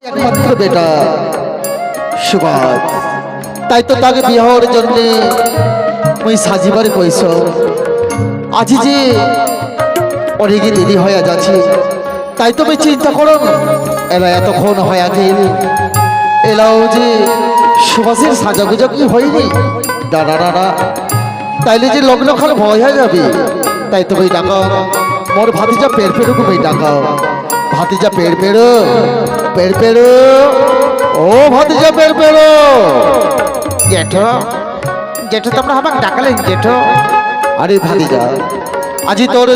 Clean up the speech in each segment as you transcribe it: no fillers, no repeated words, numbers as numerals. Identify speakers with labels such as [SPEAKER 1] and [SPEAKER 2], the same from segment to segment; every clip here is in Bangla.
[SPEAKER 1] একমাত্র বেটা সুভাষ, তাই তো তাকে বিবাহের জন্য মুই সাজিবার কইস। আজি যে অনেক দেরি হয়ে যাচ্ছে, তাই তো আমি চিন্তা করো এলা এতক্ষণ হয়ে গেল, এলাও যে সুভাষের সাজাগুজা কি হয়নি দাদা দাদা, তাইলে যে লগ্ন খাল ভয় হয়ে যাবে। তাই তো ভাই ডাকাও মোর ভাতিজা পেড় পেড়ুকু ভাই ডাকাও, ভাতিজা পেড় পেড়ো পেড় পেড়ো, ও ভাতিজা পেড় পেড়ো।
[SPEAKER 2] জেঠো জেঠো তোমরা আমাকে ডাকালেন জেঠো?
[SPEAKER 1] আরে ভাতিজা, আজি তোর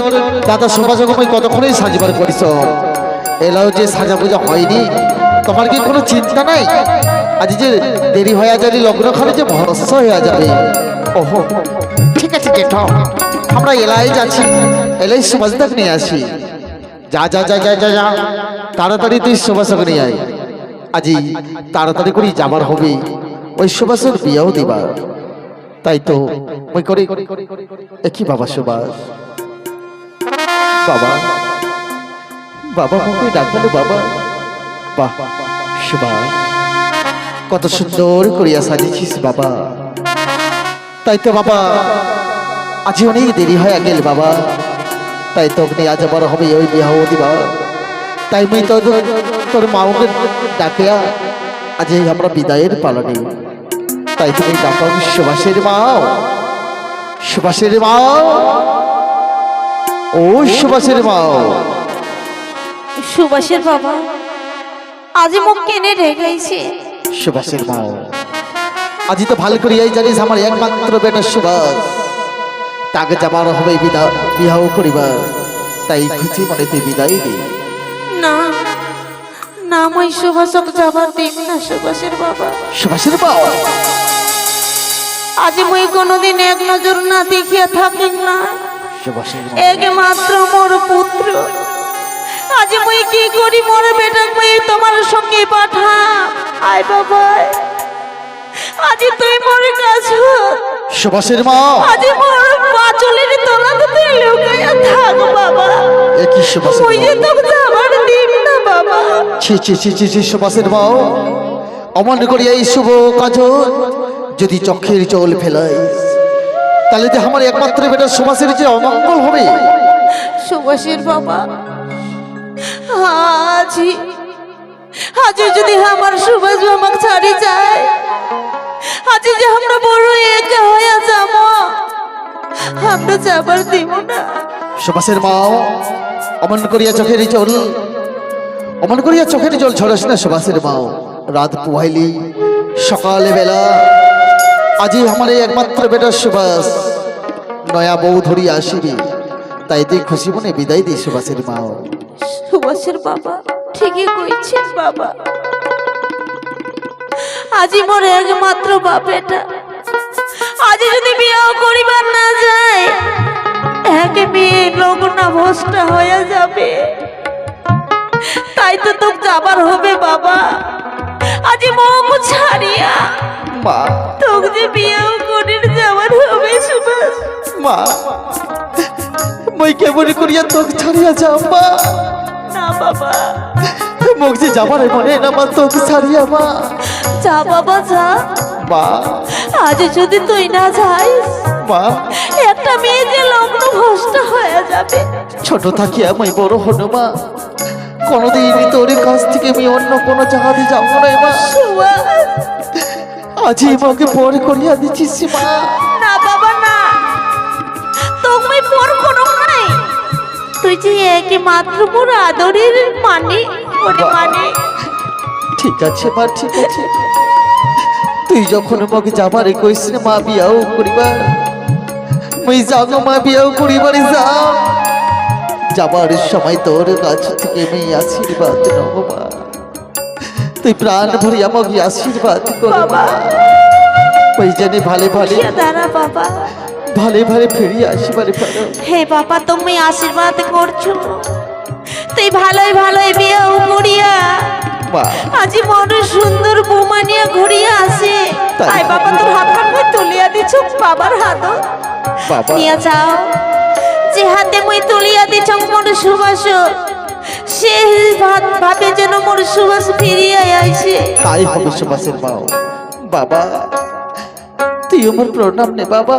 [SPEAKER 1] দাদা সুভাষ ভাই কতক্ষণই সাজবার করিস, এলাও যে সাজা পূজা হয়নি, তোমার কি কোনো চিন্তা নাই? আজ যে দেরি হয়ে যাবে লগ্ন খালে যে ভরসা হয়ে যাবে।
[SPEAKER 2] ওহো ঠিক আছে জেঠো,
[SPEAKER 1] আমরা এলাই যাচ্ছি, এলাই সুভাষদাকে নিয়ে আসি। যা যা যা যা যা যা, তাড়াতাড়ি তুই সুভাষকে নিয়ে আয়। আজি তাড়াতাড়ি করে যাবার হবে, ওই সুভাষের বিয়েও দিবা। তাই তো ওই করে একই বাবা সুভাষ, বাবা বাবা মুখে ডাকলো বাবা। বাহ সুভাষ, কত সুন্দর করিয়া সাজিয়েছিস বাবা। তাই তো বাবা আজ অনেক দেরি হয়ে গেল বাবা, তাই তো নিয়ে আজ আবার হবে ওই বিবাহ দিবা। তাই মুই তো তোর মাকে ডাকিয়া আজ আমরা বিদায়ের পালনে, তাই তুমি ডাকাও সুভাষের মা, সুভাষের মা, ও সুভাষের মা।
[SPEAKER 3] সুভাষের বাবা আজ মুখ কেনে রেখাইছে।
[SPEAKER 1] সুভাষের মা, আজি তো ভালো করিয়াই জানিস আমার একমাত্র বেটা সুভাষ, তাকে যাবার হবে বিবাহ করিবার, তাই খুশি মনে তুই বিদায় দি।
[SPEAKER 3] না না, মই সুভাষক যাবার দিন না সুভাষের বাবা।
[SPEAKER 1] সুভাষের মা,
[SPEAKER 3] আজ মই কোনোদিন এক নজর না দেখিয়া থাকি না,
[SPEAKER 1] সুভাষের মা,
[SPEAKER 3] একমাত্র মোর পুত্র। আজ মই কি করি, মোর বেটাক মই তোমার সঙ্গে পাঠা। আয় বাবা, আজ তুই মোর কাছে,
[SPEAKER 1] সুভাষের মা,
[SPEAKER 3] আজ মোর পাঁচলের তলাতে তুই লুকাইয়া থাক বাবা।
[SPEAKER 1] একই সুভাষের
[SPEAKER 3] মই যে তোকে যাবার দিন না বাবা।
[SPEAKER 1] ছি ছি ছি ছি ছি, সুভাষের মা, অমন করিয়া এই শুভ কাজ যদি চক্ষের জল ফেলাইস, তাহলে যে আমার একমাত্র বেটা সুভাষের যে অমঙ্গল হবে।
[SPEAKER 3] সুভাষের বাবা, আজি আজ যদি আমার সুভাষ আমাকে ছাড়ি যায়, আজ যে আমরা বড় একা হয়ে যাব, আমরা যাবার দিব না।
[SPEAKER 1] সুভাষের মা, অমন করিয়া চোখের জল, অমন করিয়া চোখের জল ছড়াস না সুভাষের মা। রাত পুহাইলি সকালে বেলা, আজি আমার এই একমাত্র বেটা সুভাষ নয়া বউ ধরিয়া আসিবি, তাই তুই খুশি মনে বিদায় দিই সুভাষের মা।
[SPEAKER 3] সুভাষের বাবা ঠিকই কইছেন বাবা, আজি মোর একমাত্র বাপেটা, আজ যদি বিয়ে করিবার না যায়, একে বিয়ে লগ্ন ভ্রষ্টা হয়ে যাবে। তাই তো তোকে যাবার হবে বাবা, আজ মুখ ছাড়িয়া
[SPEAKER 1] মা,
[SPEAKER 3] তোকে যে বিয়ে করে যাবার হবে সুভাষ।
[SPEAKER 1] মা, মই কেমন করিয়া তোকে ছাড়িয়া যাও মা।
[SPEAKER 3] না বাবা,
[SPEAKER 1] মুখ যে যাবার মনে না মা, তোকে ছাড়িয়া মা।
[SPEAKER 3] যা বাবা যা,
[SPEAKER 1] মা,
[SPEAKER 3] আজ যদি তুই না যাইস,
[SPEAKER 1] মা,
[SPEAKER 3] একটা মেয়ে যে লগ্ন ভ্রষ্টা হয়ে যাবে।
[SPEAKER 1] ছোট থাকি আমি বড় হলো মা, কোনোদিন তোর কাছ থেকে আমি অন্য কোনো জাহাজে যাবো না মা।
[SPEAKER 3] সুভাষ,
[SPEAKER 1] আজই মাকে পর করিয়া দিচ্ছিস মা।
[SPEAKER 3] না বাবা না, তুমি পর কোনো নাই, তুই যে একে মাত্র মোর আদরের মানে ওরে মানে।
[SPEAKER 1] ঠিক আছে মা, ঠিক আছে, তুই যখন আমাকে যাবার কইস মা বিয়াও করিবার, মুই যাও মা বিয়াও করিবারে যাও। যাবার সময় তোর কাছ থেকে আমি আশীর্বাদ নেব মা, তুই প্রাণ ভরি আমাকে আশীর্বাদ কর
[SPEAKER 3] বাবা।
[SPEAKER 1] ওই জানি ভালে ভালে
[SPEAKER 3] দাঁড়া বাবা,
[SPEAKER 1] ভালে ভালে ফিরিয়ে আসিবারে পারো।
[SPEAKER 3] হে বাবা তুমি আশীর্বাদ করছো, তুই ভালোই ভালোই বিয়ে করিয়া
[SPEAKER 1] মা,
[SPEAKER 3] আজি মনে সুন্দর বৌমা নিয়ে ঘুরিয়া আসে।
[SPEAKER 1] তাই।
[SPEAKER 3] তাই বাবা তোর হাতখান মই তুলিয়া দিছ বাবার হাত,
[SPEAKER 1] বাবা,
[SPEAKER 3] নিয়ে যাও। যে হাতে মই তুলিয়া দিছ মোর সুবাস, সে ভাবে যেন মোর সুবাস ফিরিয়া এসেছে।
[SPEAKER 1] তাই হবে সুভাষের মা। বাবা তুই আমার প্রণাম নে বাবা,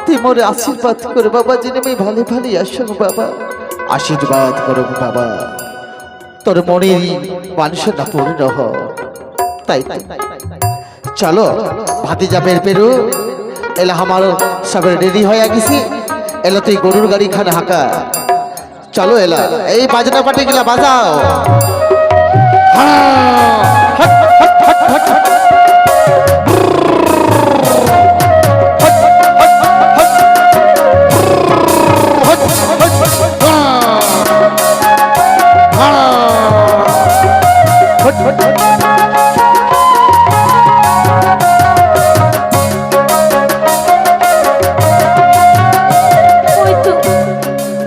[SPEAKER 1] তুই মোরে আশীর্বাদ করে বাবা, যিনি আমি ভালো ভালো আসো বাবা, আশীর্বাদ করো বাবা, তোর মনের মানুষের না পূর্ণ হ। তাই চলো ভাতিজা বের পেরো, এলা আমার সব রেডি হয়ে গেছি, এলা তুই গরুর গাড়ি খান হাঁকা, চলো এলা এই বাজনা পাটি গেলা বাজাও।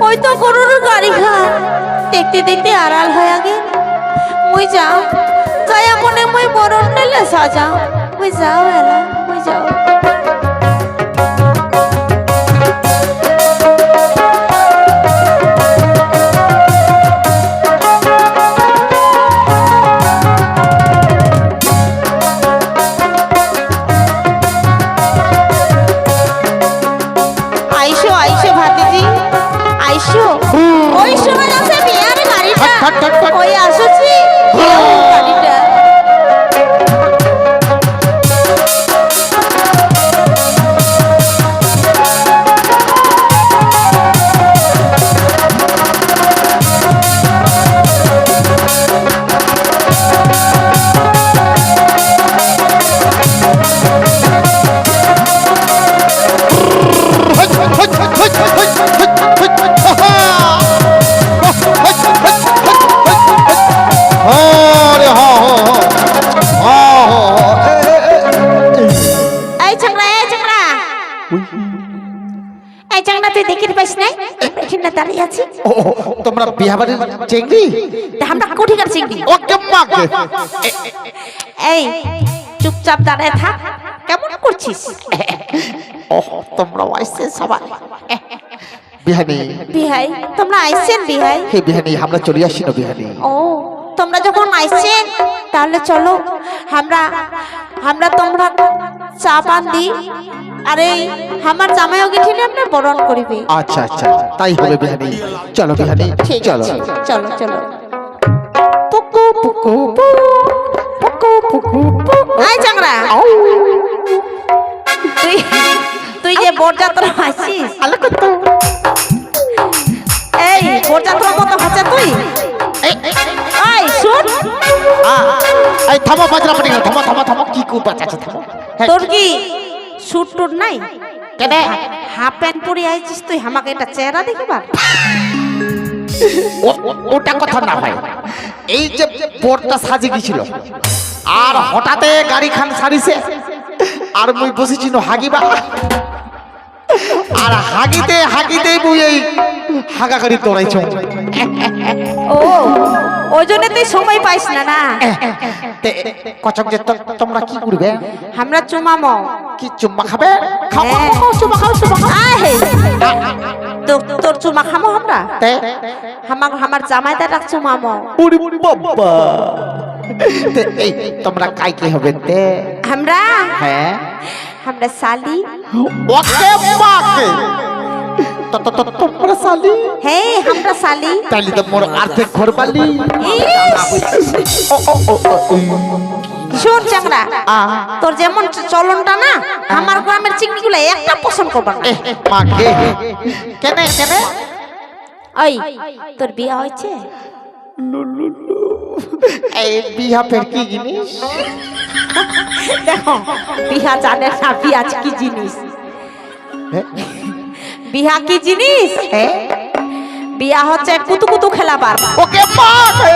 [SPEAKER 3] ওই তো গরুর গাড়ি খান দেখতে দেখতে আড়াল হয়ে গে। মুই যাও যাই মনে মুই বরণ নিলে সাজাও, মুই যাও এলা মুই যাও। আইসো আইসো ভাতিজি আইসো, ওই সময় আছে বিয়ার গাড়িটা, ওই আসুছি বিয়ার গাড়িটা। এই চাংড়া এই চাংড়া এই চাংড়া, তুই দেখতে পাইস নাই এখানে দাঁড়িয়ে আছি?
[SPEAKER 2] তোমরা বিহাবাড়ির চেংড়ি?
[SPEAKER 3] তা আমরা কোঠিকার চিংড়ি।
[SPEAKER 2] ওকে মাকে
[SPEAKER 3] এই চুপচাপ দাঁড়ায় থাক, কেমন করছিস?
[SPEAKER 2] ওহ তোমরা আইছে সবাই। বিহানি
[SPEAKER 3] বিহাই তোমরা আইছেন? বিহাই
[SPEAKER 2] হে বিহানি আমরা চলে আসি না বিহানি।
[SPEAKER 3] ও তোমরা যখন আইছেন তাহলে চলো আমরা আমরা তোমরা চা পান দি, আরে আমার জামাইও গেঠিলে আমরা বরণ করিবে।
[SPEAKER 2] আচ্ছা আচ্ছা তাই হবে বিহানি, চলো বিহানি
[SPEAKER 3] ঠিক
[SPEAKER 2] চলো।
[SPEAKER 3] আছে চলো চলো। পুকু পুকু পু, পুকু পুকু পু। আই চাংড়া তুই তুই যে বরযাত্রা আসিস, এই বরযাত্রার মতো হচ্ছে তুই। এই শুন,
[SPEAKER 2] এই থামো বাজরা পাটি গেল, থামো থামো থামো, কি করবা চাচা থামো।
[SPEAKER 3] তোর কি শুট টুট নাই?
[SPEAKER 2] কেন
[SPEAKER 3] হাফ প্যান্ট পরে আইছিস তুই, আমাকে এটা চেহারা দেখিবার?
[SPEAKER 2] ওটা কথা না ভাই, এই যে বোর্ডটা সাজে গেছিল আর হঠাৎ গাড়ি খান সারিছে আর মুই বসেছি হাগিবা, আর হাগিতে হাগিতে মুই এই হাগা গাড়ি তোড়াইছ।
[SPEAKER 3] ও ওই জন্য তুই সময় পাইস না না?
[SPEAKER 2] কচক যে তোমরা কি করবে?
[SPEAKER 3] আমরা চুমামো।
[SPEAKER 2] কি চুম্মা খাবে? খাও
[SPEAKER 3] হ্যাঁ।
[SPEAKER 2] খাও, খাও, চুম্মা খাও চুম্মা খাও।
[SPEAKER 3] তোর চুমা খামো আমরা? আমার জামাইটা রাখ চুমামো।
[SPEAKER 1] ওরে বাবা
[SPEAKER 2] এই তোমরা কাই কি হবে তে?
[SPEAKER 3] আমরা
[SPEAKER 2] হ্যাঁ
[SPEAKER 3] আমরা সালি।
[SPEAKER 2] ওকে মাকে তোমরা সালি?
[SPEAKER 3] হ্যাঁ আমরা সালি।
[SPEAKER 2] তাইলে তো মোর আর্থিক ঘর বালি।
[SPEAKER 3] শোন চাংড়া, তোর যেমন চলনটা না, আমার গ্রামের চিংড়িগুলো একটা পছন্দ করবা না।
[SPEAKER 2] মাকে কেন কেন?
[SPEAKER 3] ওই তোর বিয়ে হয়েছে?
[SPEAKER 2] এই বিয়া ফের কি জিনিস?
[SPEAKER 3] দেখো বিহা জানে না বিয়া কি জিনিস। বিহা কি জিনিস? বিয়া হচ্ছে কুতু কুতু খেলাবার।
[SPEAKER 2] ওকে মাকে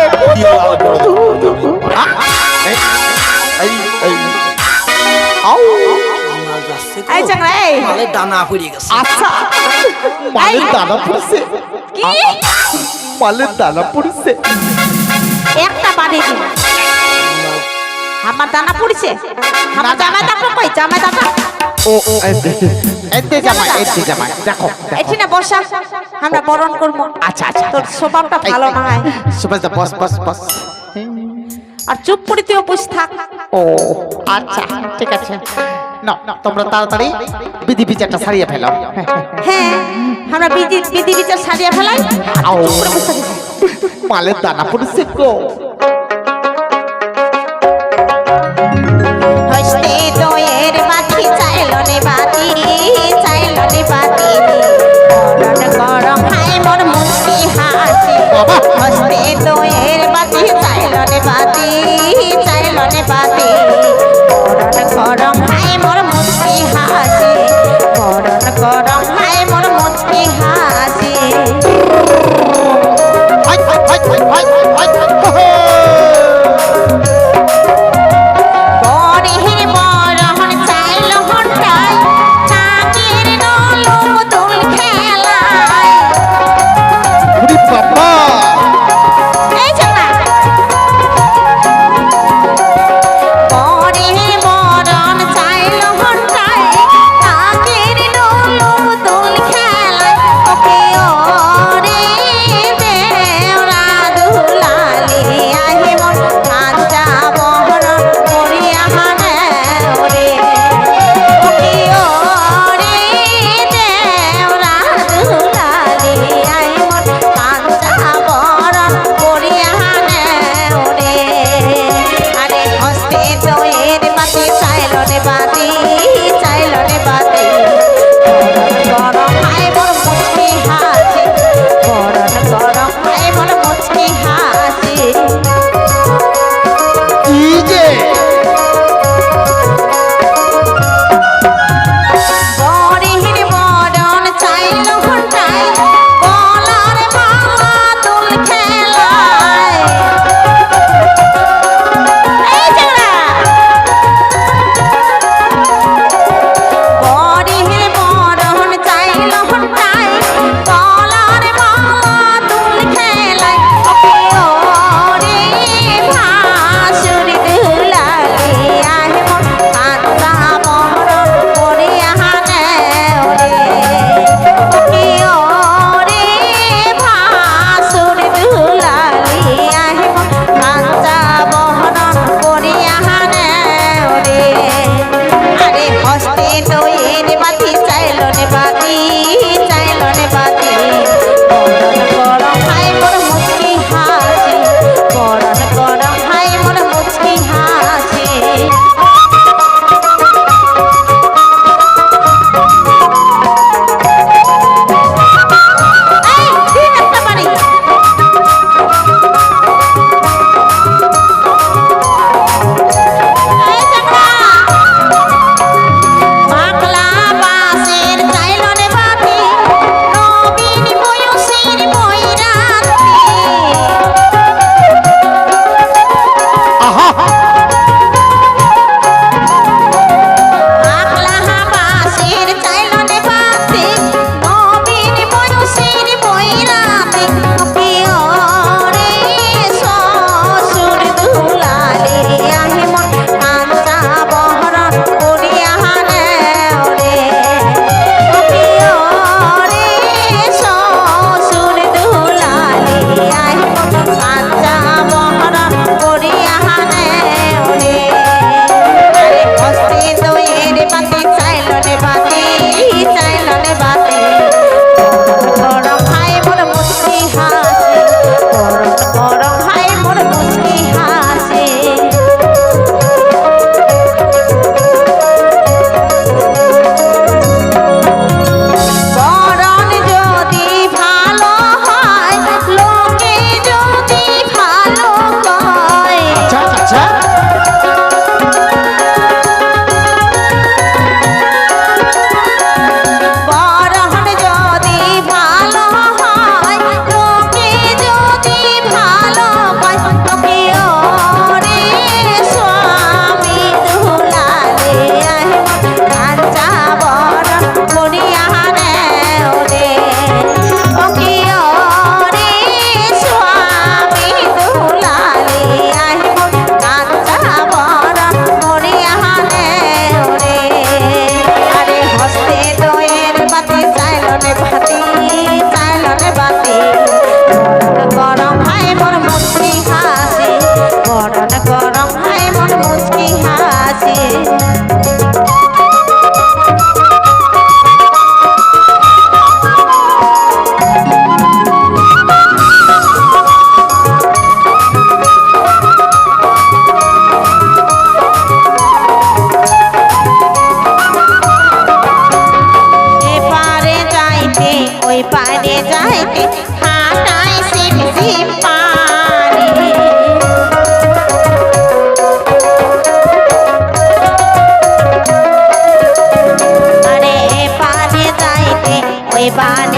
[SPEAKER 3] এই চাংড়া এই
[SPEAKER 4] মালের দানা পড়ে গেছে।
[SPEAKER 2] আচ্ছা মালের দানা পড়ছে?
[SPEAKER 3] কি
[SPEAKER 2] মালের দানা পড়ছে?
[SPEAKER 3] একটা বাড়ি দিন আমার দানা পড়ছে। আমার জামাই দানা কই? জামাই দানা
[SPEAKER 2] ও এতে জামাই দেখো
[SPEAKER 3] এটি না বসা, আমরা বরণ করবো।
[SPEAKER 2] আচ্ছা আচ্ছা
[SPEAKER 3] তোর স্বভাবটা ভালো না হয়।
[SPEAKER 2] সুভাষ দা বস বস বস।
[SPEAKER 3] আর চুপ করে তুই বসে থাক।
[SPEAKER 2] ও আচ্ছা ঠিক আছে, না তোমরা তাড়াতাড়ি বিধি বিচারটা সারিয়ে ফেলো।
[SPEAKER 3] হ্যাঁ আমরা বিধি বিচার সারিয়ে ফেলাই।
[SPEAKER 2] আও।
[SPEAKER 3] চুপ করে বসে থাকিস।
[SPEAKER 2] মালের দানা পড়েছে গো।
[SPEAKER 3] হস্তে দয়ের বাতি চাইলো নে বাতি, চাইলো নে বাতি, মরণ গরম হায় মোর মুচকি হাসি।
[SPEAKER 2] বাবা।
[SPEAKER 3] হস্তে দয়ের বাতি চাইলো নে বাতি, চাইলো নে বাতি, মরণ গরম হায় মোর মুচকি হাসি, মরণ গরম হায় মোর মুচকি হাসি।
[SPEAKER 2] হাই, হাই, হাই, হাই, হাই, হাই, হাই,
[SPEAKER 3] বরের বরণ চাইলো ঘন্টায়, কাকের নলম দোল খেলায়।
[SPEAKER 2] ওরে বাবা।
[SPEAKER 3] এই চলা। বরের বরণ চাইলো ঘন্টায়, কাকের নলম দোল খেলায়। ওকে ওরে দেওরা দুলালি, আহে মন কাঞ্চা বহরণ করিয়া হানে ওরে। ওকে ওরে দেওরা দুলালি, আহে মন কাঞ্চা বহরণ করিয়া হানে ওরে। আরে হস্তে দয়ের বাতি চাইলো রে বাতি, চাইলো রে বাতি, গরম হায় মোর মুচকি হাসি, গরম গরম হায় মোর মুচকি হাসি।
[SPEAKER 2] কি যে
[SPEAKER 3] বরের বরণ চাইলো ঘন্টায়, গলার মালা দোল খেলায়। এই চলা। বরের বরণ চাইলো ঘন্টায়, গলার মালা দোল খেলায়। ওকে ওরে ভাসুর দুলালি, আহে মোর কাঞ্চা বহরণ করিয়া হানে ওরে। ওকে ওরে ভাসুর দুলালি, আহে মোর কাঞ্চা বহরণ করিয়া হানে ওরে। আরে হস্তে দয়ের বাতি চাইলো নে বাতি, চাইলো নে বাতি, গরম গরম হায় মোর মুচকি হাসি, গরম গরম হায় মোর মুচকি হাসি। এই দিন একটা বাড়ি। এই চাকা। পাগলা বাসের চাইলো রে বাতি, নবীন বয়সের বৈরাতি।
[SPEAKER 2] আহা
[SPEAKER 3] পাগলা বাসের চাইলো রে বাতি, নবীন বয়সের বৈরাতি। ওকে ওরে শ্বশুর দুলালি, আহে মন কাঞ্চা বহরণ করিয়া হানে ওরে। ওকে ওরে শ্বশুর দুলালি, আহে মন কাঞ্চা বহরণ করিয়া হানে ওরে। আরে হস্তে দয়ের বাতি চাইলো রে বাতি, চাইলো রে বাতি, গরম হায় মোর মুচকি হাসি, গরম গরম হায় মোর মুচকি হাসি। বরণ যদি ভালো হয়, লোকে যদি ভালো কয়।
[SPEAKER 2] আচ্ছা আচ্ছা।
[SPEAKER 3] বরণ যদি ভালো হয়, লোকে যদি ভালো কয়। ওকে ওরে স্বামী দুলালি, আহে মন কাঞ্চা বরণ করিয়া হানে ওরে। ওকে ওরে স্বামী দুলালি, আহে মন কাঞ্চা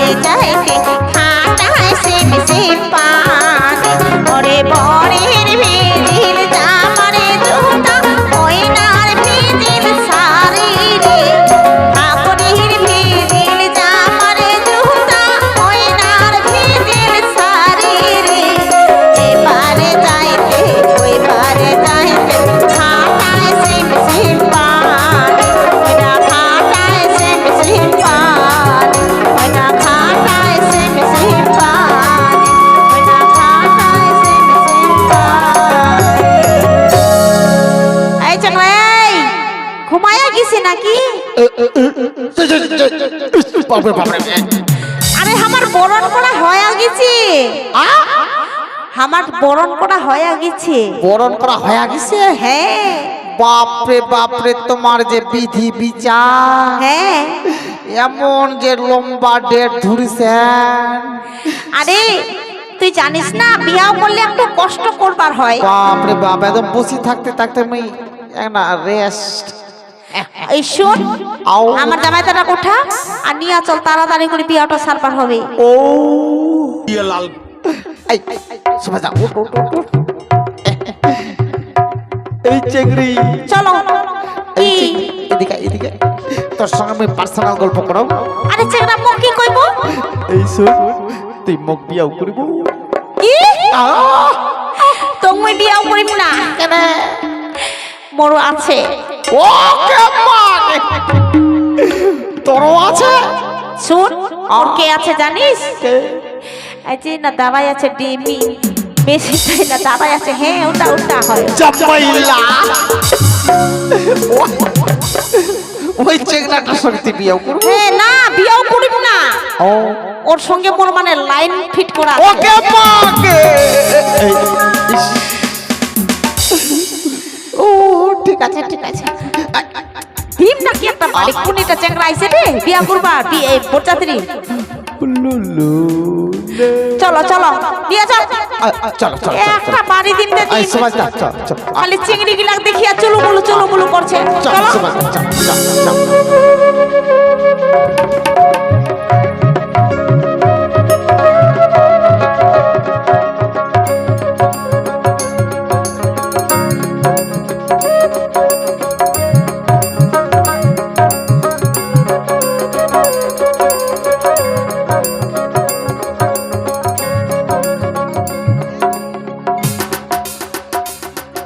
[SPEAKER 3] এবারে যাইতে খাটায় সিম সিম পানি ওরে বরের ভিজিল জামারে জুতা ময়নার ভিজিল শাড়ি রে ঠাকুরের ভিজিল জামারে জুতা ময়নার ভিজিল শাড়ি রে এবারে যাইতে ওইবারে যাইতে খাটায় সিম সিম পানি ওইটা খাটায় সিম সিম পানি ওইটা খাটায় সিম সিম পানি ওইটা খাটায় সিম সিম পানি এই চাকরা এই ঘুমায়া গেছি নাকি
[SPEAKER 2] বাপরে বাপরে
[SPEAKER 3] আরে আমার বরণ করা হয়ে গেছে আমার বরণ করা হয়ে গেছে
[SPEAKER 2] বরণ করা হয়ে গেছে
[SPEAKER 3] হ্যাঁ
[SPEAKER 2] বাপরে বাপরে তোমার যে বিধি বিচার
[SPEAKER 3] হ্যাঁ
[SPEAKER 2] এমন যে লম্বা ডেট ধরিছেন
[SPEAKER 3] আরে তুই জানিস না বিয়াও করলে একটু কষ্ট করবার হয়
[SPEAKER 2] বাপরে বাপ একদম বসে থাকতে থাকতে আমি না রেস্ট
[SPEAKER 3] এই শোন
[SPEAKER 2] আও।
[SPEAKER 3] আমার জামাইটারা কোঠা আর নিয়ে চল তাড়াতাড়ি করে বিয়াটা সারবার হবে
[SPEAKER 2] ও লাল এই শোনা যা উঠ উঠ উঠ, উঠ। এই চেংড়ি
[SPEAKER 3] চলো কি
[SPEAKER 2] এদিকে এদিকে তোর সঙ্গে আমি পার্সোনাল গল্প করাবো
[SPEAKER 3] আরে চেংড়া মুখ কি কইবো
[SPEAKER 2] এই শোন তুই মুখ বিয়াও করবো
[SPEAKER 3] কি তুমি বিয়াও করিম না
[SPEAKER 2] কেন
[SPEAKER 3] মোর আছে
[SPEAKER 2] ও কেমন তোরও আছে
[SPEAKER 3] শুন ওর কে আছে জানিস এই যে না দাঁড়াই আছে ডিমি বেশি তাই না দাঁড়াই আছে হ্যাঁ ওটা ওটা হয়
[SPEAKER 2] চাপাইলা ওই চেংড়াটা সত্যি বিয়াও করবো
[SPEAKER 3] হ্যাঁ না বিয়াও করিব না
[SPEAKER 2] ও
[SPEAKER 3] ওর সঙ্গে মোর মানে লাইন ফিট করা আছে।
[SPEAKER 2] ওকে মাকে ও ঠিক আছে ঠিক আছে
[SPEAKER 3] ভীম নাকি একটা বাড়ি কোনিটা চেংড়া আইছে রে বিয়া করবা বিয়ে বরযাত্রী চলো চলো বিয়া চল
[SPEAKER 2] চলো চলো
[SPEAKER 3] একটা বাড়ি দিন দে
[SPEAKER 2] এই সবাই চল চল চল
[SPEAKER 3] খালি চিংড়ি গিলা দেখিয়া চলো বলো করছে
[SPEAKER 2] চল
[SPEAKER 3] চলো
[SPEAKER 2] সবাই চল চল চল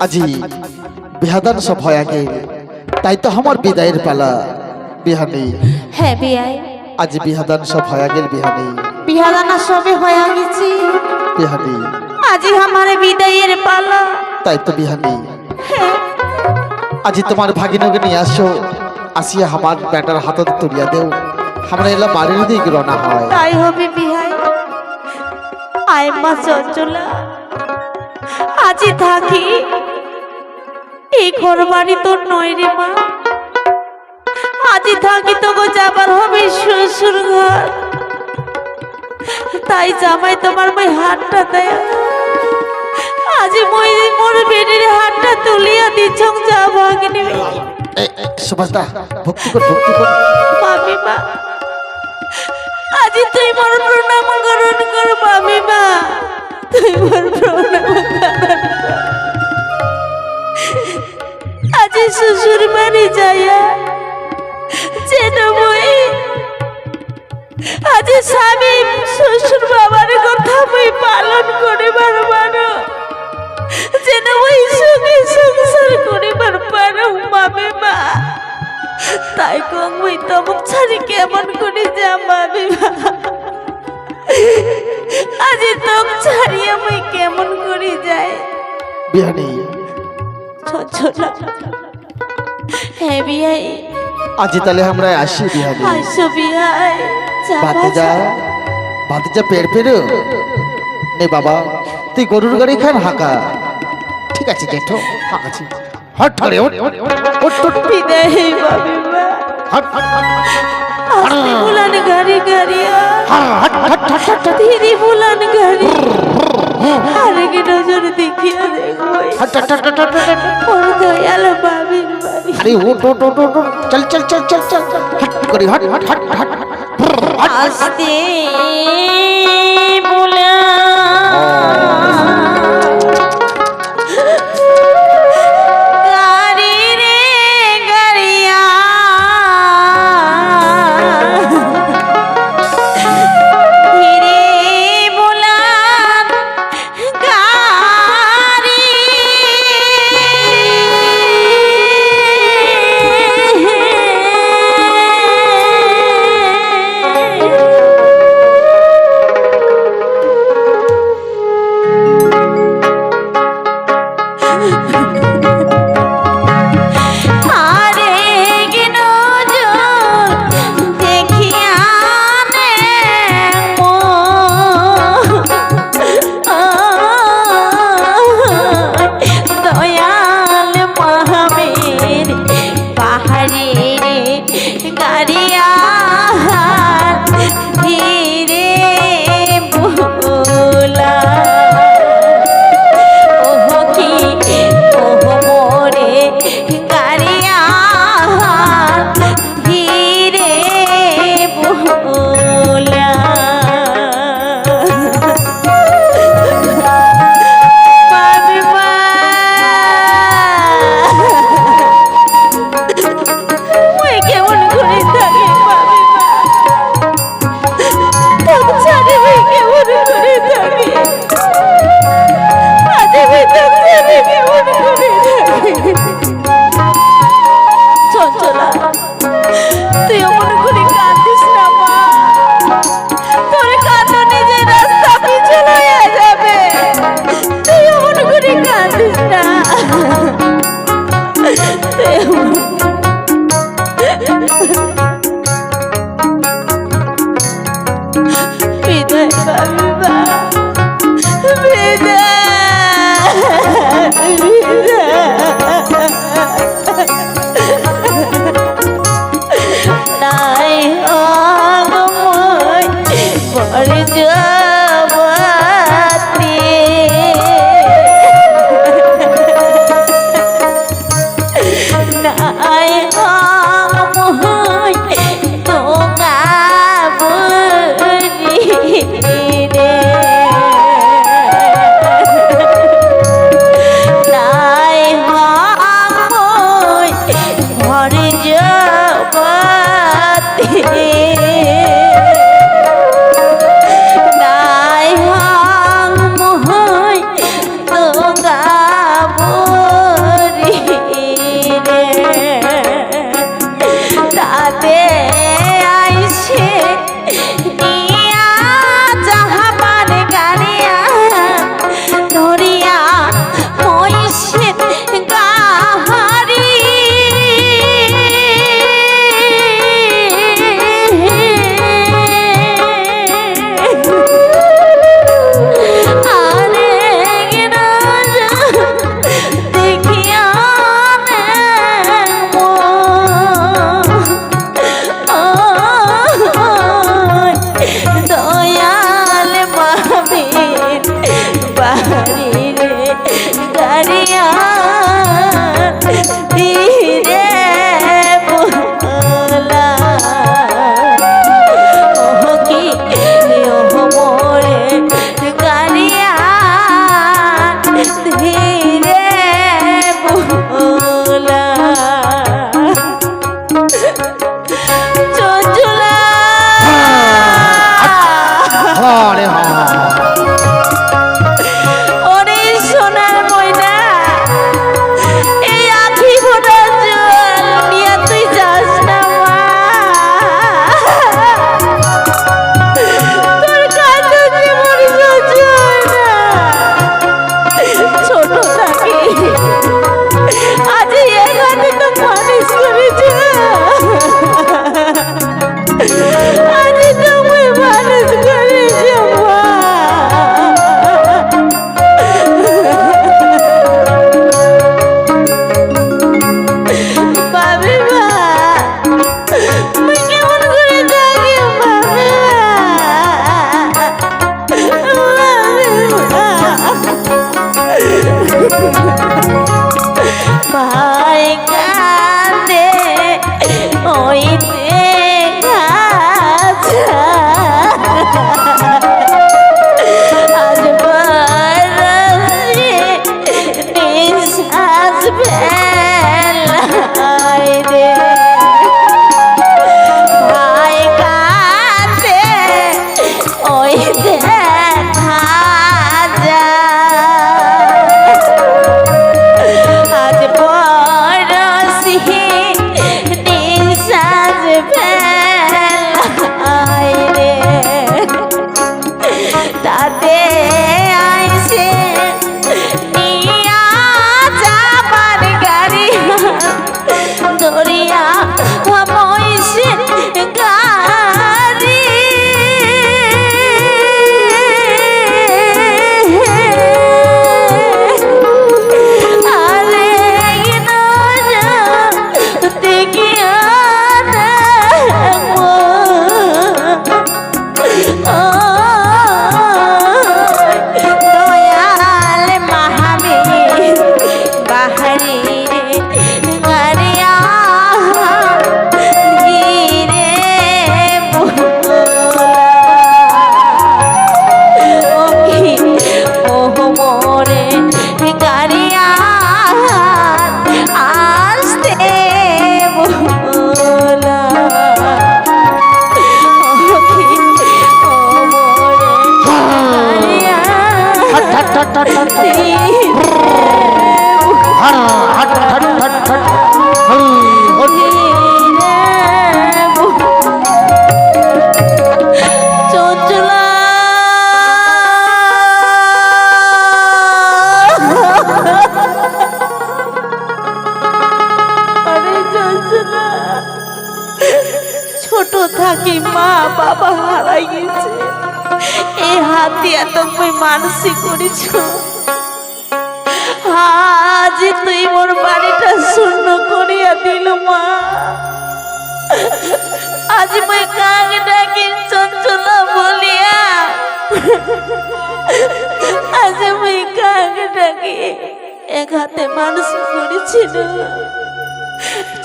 [SPEAKER 2] আজি বিহাদান সব হয় আগে তাই তো আমার বিদায়ের পালা বিহানি
[SPEAKER 3] হ্যাঁ বিয়াই
[SPEAKER 2] আজি বিহাদান সব হয় আগের বিহানি
[SPEAKER 3] বিহাদানা সবে হয়ে গেছি
[SPEAKER 2] বিহানি
[SPEAKER 3] আজি আমার বিদায়ের পালা
[SPEAKER 2] তাই তো বিহানি
[SPEAKER 3] হ্যাঁ
[SPEAKER 2] আজি তোমার ভাগিনকে নিয়ে আসো আসিয়া আমার ব্যাটার হাতত তুলিয়া দেও আমরা এলা বাড়ির দিকে রওনা হয়
[SPEAKER 3] তাই হবে বিহাই আয় মা চঞ্চলা আজি থাকি এই ঘর বাড়ি তোর নয় রে মা আজি থাকি তোকে যাবার হবে শ্বশুর ঘর তাই জামাই তোমার মই হাতটা দেয় আজি মই মোর বেটির হাতটা তুলিয়া দিছং যা ভাগিনি
[SPEAKER 2] সুভাষদা ভক্তি কর
[SPEAKER 3] মামি মা আজি তুই মোর প্রণাম করুন কর মামি মা তুই মোর প্রণাম আজি শ্বশুর বাড়ি যাইয়া যেন মই আজি স্বামী শ্বশুর বাবার কথা মই পালন করিবার পারো যেন মই সুখে সংসার করিবার পারো মামি মা তাই কং মই তমক ছাড়ি কেমন করে যা মামি মা আজি তক ছাড়িয়া মই কেমন করে যাই
[SPEAKER 2] বিহানি
[SPEAKER 3] ছোলা হ্যাঁ বিয়াই
[SPEAKER 2] আজি তাহলে আমরা আসি বিহানি
[SPEAKER 3] আসো বিয়াই
[SPEAKER 2] ভাতিজা পের পেরো নে বাবা তুই গরুর গাড়ি খান হাঁকা ঠিক আছে জেঠো হাঁকাছি হট করে
[SPEAKER 3] বিদায় মামি মা আস্তে বুলান গাড়ি গাড়িয়া ধীরে বুলান গাড়ি আরেক নজর দেখিয়া দেখবো ওর দয়াল বাবির বাড়ি
[SPEAKER 2] আরে ওট চল চল চল চল চল হট করে হট হট হট হট
[SPEAKER 3] আসতে বলে গাড়ি রে গাড়িয়া ধীরে বলান গাড়ি ছোট থাকি মা বাবা হারাই গেছে, এই হাত দিয়া তুমি মানসিক করেছ। আজ তুই মোর বাড়িটা শূন্য করিয়া দিল মা। আজ মই কাক ডাকি চঞ্চলা বলিয়া, আজ মই কাক ডাকি এক হাতে মানুষ করেছিল।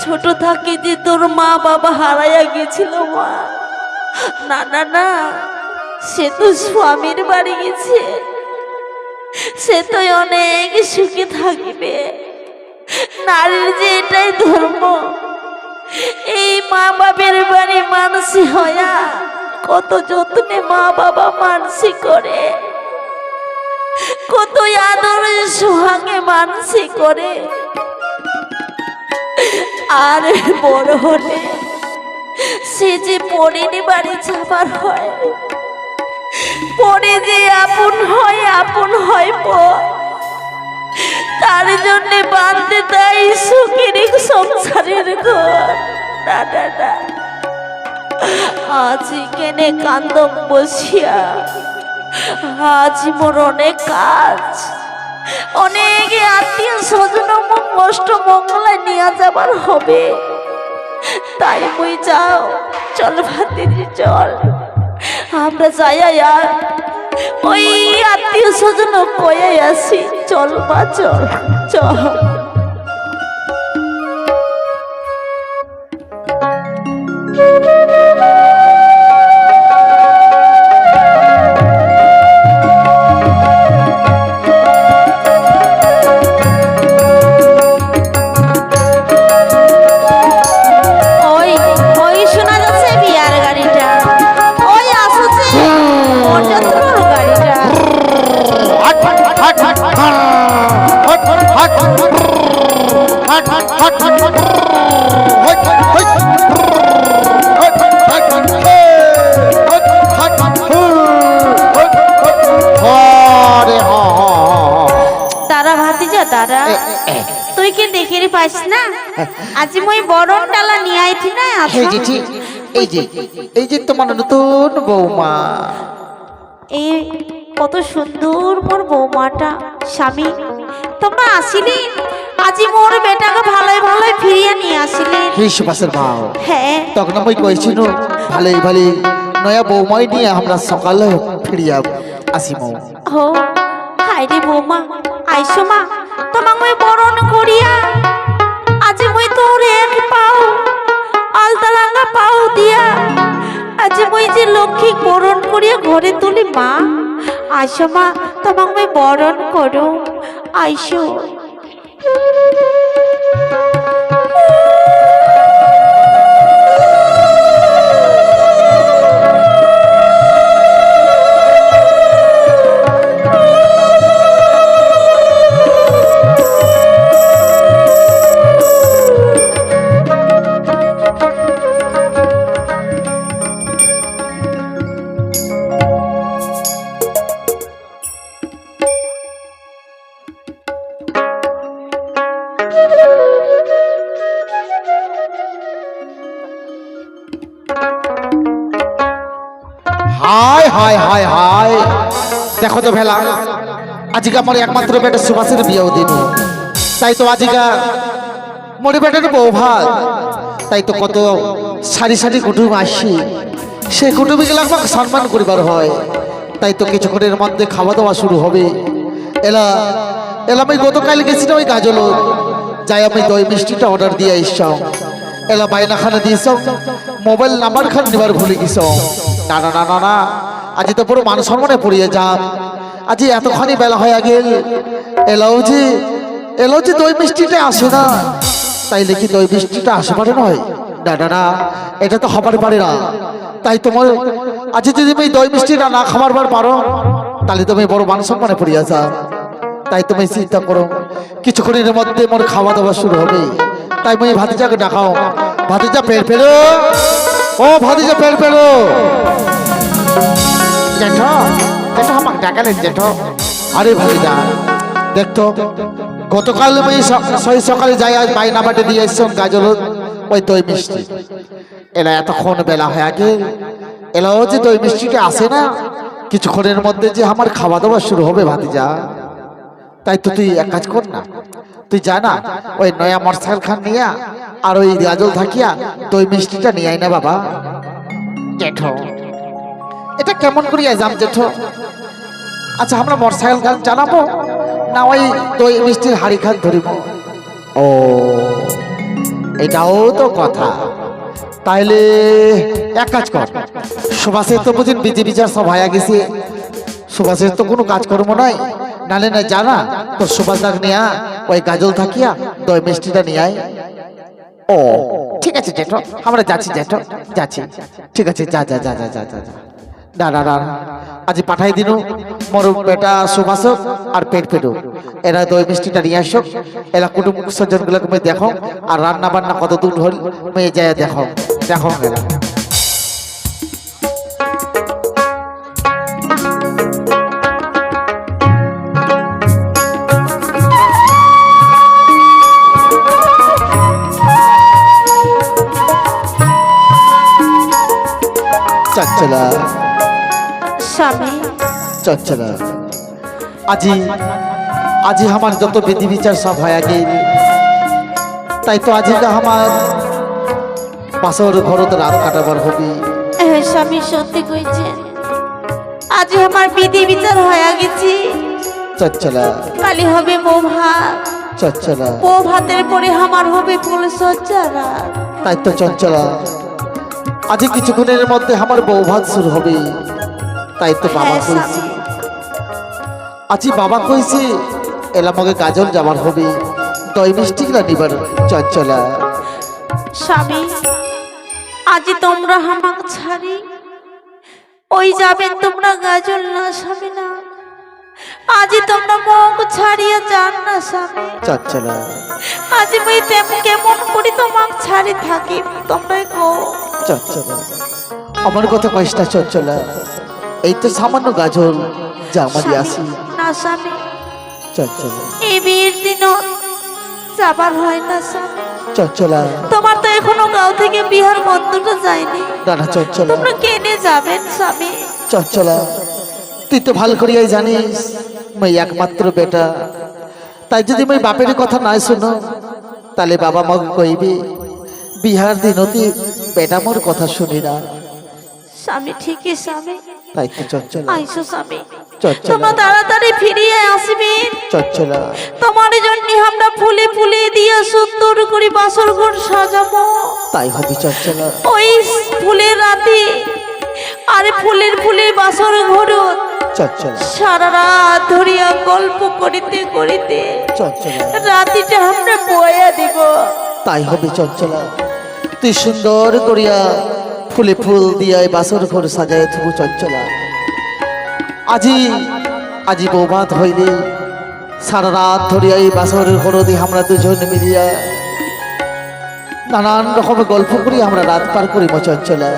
[SPEAKER 3] ছোট থাকি যে তোর মা বাবা হারাইয়া গেছিল মা। না না না, সে তো স্বামীর বাড়ি গেছে, সে তো অনেক সুখে থাকিবে। নারীর যে এটাই ধর্ম। এই মা বাবার বাড়ি মানসি হয়া কত যত্নে মা বাবা মানসি করে, কত আদরের সোহাগে মানসি করে। আর বড় হলে সে যে পরিনি বাড়ি যাবার হয়, পরে যে আপন হয় তার জন্য বাঁধতে তাই সুখের সংসারের ঘর। না না না, আজ কেনে কান্দম বসিয়া, আজ মোর অনেক কাজ, অনেক আত্মীয় স্বজন কষ্ট মঙ্গলায় নিয়ে যাবার হবে। তাই মুই যাও, চল ভাতিজি চল, আমরা যাইয়া ওই আত্মীয় স্বজন কয়ে আসি। চল মা চল চল। তুই কি দেখে পাইস না? আজ মই বরণ ডালা নিয়ে আইছি না।
[SPEAKER 2] এই যে তোমার নতুন বৌমা।
[SPEAKER 3] এই কত সুন্দর মোর বৌমাটা। স্বামী তোমরা আসিলি, আজি মোর বেটাকে ভালোই ভালোই ফিরিয়ে নিয়ে আসিলি।
[SPEAKER 1] সুবাসের ভাও।
[SPEAKER 3] হ্যাঁ,
[SPEAKER 1] তখন আমি কইছিল ভালোই ভালোই নয়া বৌমাই নিয়ে আমরা সকালে ফিরিয়া আসিমু।
[SPEAKER 3] ও হাই রে বৌমা, আইসো মা, তোমাক মই বরণ করিয়া আজি মই তোর এক পাও আলতা রাঙা পাও দিয়া আজি মই যে লক্ষ্মী বরণ করিয়া ঘরে তুলি। মা আইসো মা, তোমাক মই বরণ করো, আইসো।
[SPEAKER 1] হায় হায় হায় হায়, দেখো তো ভেলা, আজকে আমার একমাত্র বেটা সুভাষের বিয়েও দিন। তাই তো আজকে মরে বেটার বউ ভাত, তাই তো কত সারি সারি কুটুম আসি, সে কুটুমকে আমাকে সম্মান করিবার হয়। তাই তো কিছুক্ষণের মধ্যে খাওয়া দাওয়া শুরু হবে। এলা আমি গতকাল গেছিলাম ওই গাজল, যাই আমি দই মিষ্টিটা অর্ডার দিয়ে এসছাও। এলা বাইনাখানা দিয়েছ, মোবাইল নাম্বার খান নেবার ভুলে গেছ। না না না না না, আজ তো পুরো মান সম্মানে পড়িয়ে যান। আজ এতখানি বেলা হয়ে গেল, এলাও যে দই মিষ্টিটা আসে না, তাই দেখি দই মিষ্টিটা আসে পারে নয়। না না না, এটা তো হবার পারে না। তাই তোমার আজ যদি তুমি দই মিষ্টিটা না খাবার পারো, তাহলে তুমি বড় মান সম্মানে পড়িয়া যাও। তাই তুমি চিন্তা করো, কিছুক্ষণের মধ্যে মোর খাওয়া দাওয়া শুরু হবে। তাই তুমি ভাতিজাকে ডাকাও, ভাতিজা পের পেলো, ও ভাতিজা পের পেলো।
[SPEAKER 2] জেঠো জেঠো আমাকে ডাকালেন জেঠো।
[SPEAKER 1] আরে ভাতিজা দেখতো, গতকাল আমি সকালে যাই, আজ বাইনা বাটে দিয়ে এসছিলাম গাজল ওই দই মিষ্টি।
[SPEAKER 2] এলা এতক্ষণ বেলা হয়ে গেল, এলাও যে দই মিষ্টিটা আসে না, কিছুক্ষণের মধ্যে যে আমার খাওয়া দাওয়া শুরু হবে ভাতিজা। তাই তো তুই এক কাজ কর না, তুই যা না ওই নয়া মোটরসাইকেল খান নিয়া আর ওই গাজল থাকিয়া দই মিষ্টিটা নিয়ে আয় না বাবা। জেঠো, এটা কেমন করিয়া যাম জেঠো? আচ্ছা, আমরা মোটরসাইকেল খান জানাবো না ওই দই মিষ্টির হাড়ি খান ধরিব? ও, এটাও তো কথা। তাইলে এক কাজ কর, সুভাষের তো বুঝিন বিধি বিচার সব হয়ে গেছে, সুভাষের তো কোনো কাজকর্ম নাই, নালে না জানা তোর সুভাষ দাগ নিয়া ওই গাজল থাকিয়া দই মিষ্টিটা নিয়ে আয়। ও ঠিক আছে জেঠো, আমরা যাচ্ছি জেঠো, যাচ্ছি। ঠিক আছে, যা যা যা যা যা যা যা। না না না, আজ পাঠাই দিন মোর বেটা সুভাষ আর পেট পেটু, এরা দই মিষ্টিটা নিয়ে আসো। এরা কুটুম সজ্জন গুলোকে মেয়ে দেখো, আর রান্না বান্না কত দূর হল মেয়ে যায় দেখো দেখো। এরা চঞ্চলা
[SPEAKER 3] স্বামী,
[SPEAKER 2] চঞ্চলা, আজি আজি আমার যত বিধি বিচার সব হয়ে গেল, তাই তো আজি আমার বাসর ঘরত রাত কাটাবার হবি।
[SPEAKER 3] হ্যাঁ স্বামী, সত্যি কইছেন, আজ আমার বিধি বিচার হয়ে গেছি।
[SPEAKER 2] চঞ্চলা,
[SPEAKER 3] কালি হবে বউ ভাত,
[SPEAKER 2] চঞ্চলা,
[SPEAKER 3] বউ ভাতের পরে আমার হবে ফুল সজ্জারা।
[SPEAKER 2] তাই তো চঞ্চলা, আজি কিছুক্ষণের মধ্যে আমার বউ ভাত শুরু হবে। তাই তো বাবা
[SPEAKER 3] হ্যাঁ
[SPEAKER 2] কইছি,
[SPEAKER 3] স্বামী,
[SPEAKER 2] আজি বাবা কইছি এলা মগে গাজল যাবার হবে, দই মিষ্টি গুলা নিবার। চঞ্চলা
[SPEAKER 3] স্বামী, আজি তোমরা হামাক ছাড়ি ওই যাবেন তোমরা গাজল না স্বামী না, আজি তোমরা মুখ ছাড়িয়া যান না স্বামী।
[SPEAKER 2] চঞ্চলা,
[SPEAKER 3] আজি মুই কেমন করি তোমাক ছাড়ি থাকি তোমরা কো।
[SPEAKER 2] চঞ্চলা, আমার কথা কইস না চঞ্চলা, এই তো সামান্য গাজল যা আমারই আসি।
[SPEAKER 3] না স্বামী,
[SPEAKER 2] চঞ্চলা,
[SPEAKER 3] এই বিয়ের দিনও যাবার হয় না স্বামী।
[SPEAKER 2] চঞ্চলা,
[SPEAKER 3] তোমার তো এখনো গাঁও থেকে বিহার বন্ধুটা যায়নি,
[SPEAKER 2] না না চঞ্চলা,
[SPEAKER 3] তোমরা কেনে যাবেন স্বামী?
[SPEAKER 2] চঞ্চলা, তুই তো ভালো করিয়াই জানিস মই একমাত্র বেটা, তাই যদি মই বাপের কথা নাই শুনো তাহলে বাবা মাকে কইবি বিহার দিনতি বেটা মোর কথা শুনি না।
[SPEAKER 3] স্বামী ঠিকই স্বামী,
[SPEAKER 2] তাই তো চঞ্চলা,
[SPEAKER 3] আইসো স্বামী,
[SPEAKER 2] চঞ্চলা,
[SPEAKER 3] তোমরা তাড়াতাড়ি ফিরিয়ে আসবেন।
[SPEAKER 2] চঞ্চলা,
[SPEAKER 3] তোমার জন্য আমরা ফুলে ফুলে দিয়ে সুন্দর করে বাসর ঘর সাজাবো।
[SPEAKER 2] তাই হবে চঞ্চলা,
[SPEAKER 3] ওই ফুলের রাতে আর ফুলের বাসর ঘর
[SPEAKER 2] চঞ্চলা,
[SPEAKER 3] সারা রাত ধরিয়া গল্প করিতে করিতে
[SPEAKER 2] চঞ্চলা,
[SPEAKER 3] রাতিটা আমরা বয়া দিব।
[SPEAKER 2] তাই হবে চঞ্চলা, তুই সুন্দর করিয়া ফুলে ফুল দিয়া এই বাসর ঘর সাজায় থুবু। চঞ্চলা, আজি আজি বৌভাত হইলে সারা রাত ধরিয়া এই বাসর ঘর দিয়ে আমরা দুজন মিলিয়া নানান রকমের গল্প করি আমরা রাত পার করিব। চঞ্চলা,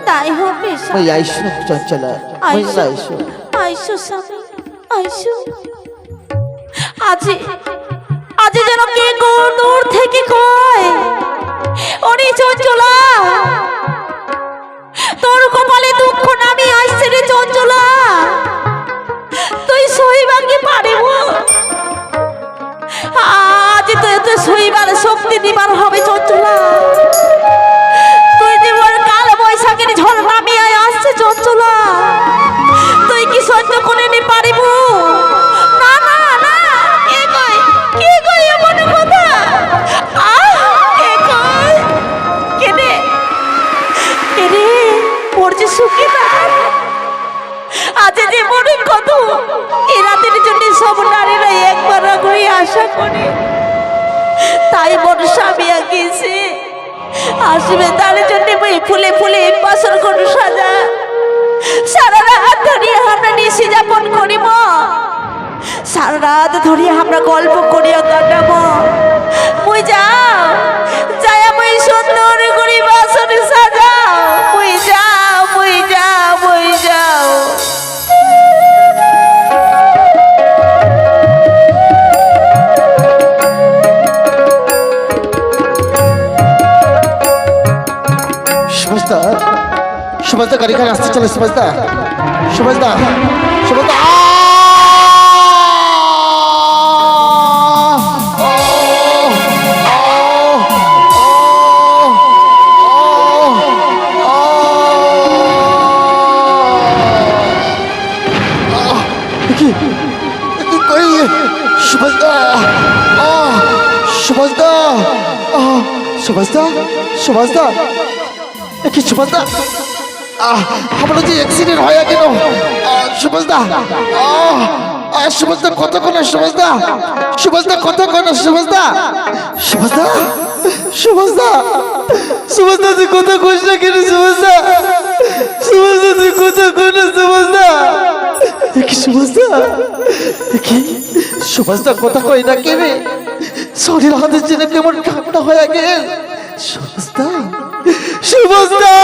[SPEAKER 3] তাই হবে
[SPEAKER 2] ওই আইসু চঞ্চলা, ওই
[SPEAKER 3] আইসো
[SPEAKER 2] আইসু।
[SPEAKER 3] আইসো স্বামী, আইসো। আজি আজি যেন কে দূর থেকে কয়, ওরে চঞ্চলা, তোর কপালে দুঃখ নামি আসছে রে চঞ্চলা, তুই সইবা কি পারিব? আজ তো এত সইবার শক্তি দিবার হবে চঞ্চলা, তুই জীবন কাল বৈশাখের ঝড় নামিয়ে আসছে চঞ্চলা, তুই কি সহ্য করে নি পারিব? না না না, কে কই এমন কথা? কে কই? কেনে কেনে পড়ছে সুখী না, আজ যে মনে কত এ রাতের জন্য সব নারীরা একবার করে আশা করে, তাই মন স্বামী আঁকিয়েছে আসবে, তার জন্য ফুলে ফুলে বাসর ঘর সাজা সারা রাত ধরিয়া আমরা নিশি যাপন করিব, সারা রাত ধরিয়া আমরা গল্প করিয়া কাটাব। মুই যাও যাই মুই সুন্দর করি বাসর সাজাও, মুই যাও মুই যাও মুই যাও।
[SPEAKER 2] সুভাষদা গাড়ি খান আসতে চলে সুভাষদা সুভাষদা সুভাষদা সুভাষদা সুভাষদা সুভাষদা সুভাষদা কি সুভাষদা আমার যে অ্যাক্সিডেন্ট হয় কেন সুভাষদা সুভাষদা কত কোন সুভাষদা সুভাষদা কত কোন সুভাষদা সুভাষদা সুভাষদা সুভাষদা তুই কত কোস না কেন সুভাষদা সুভাষদা তুই কত কোন সুভাষদা কি সুভাষদা কি সুভাষদা কথা কই না কেনে শরীর হাতের জন্য কেমন ঠান্ডা হয়ে গেল সুভাষদা সুভাষদা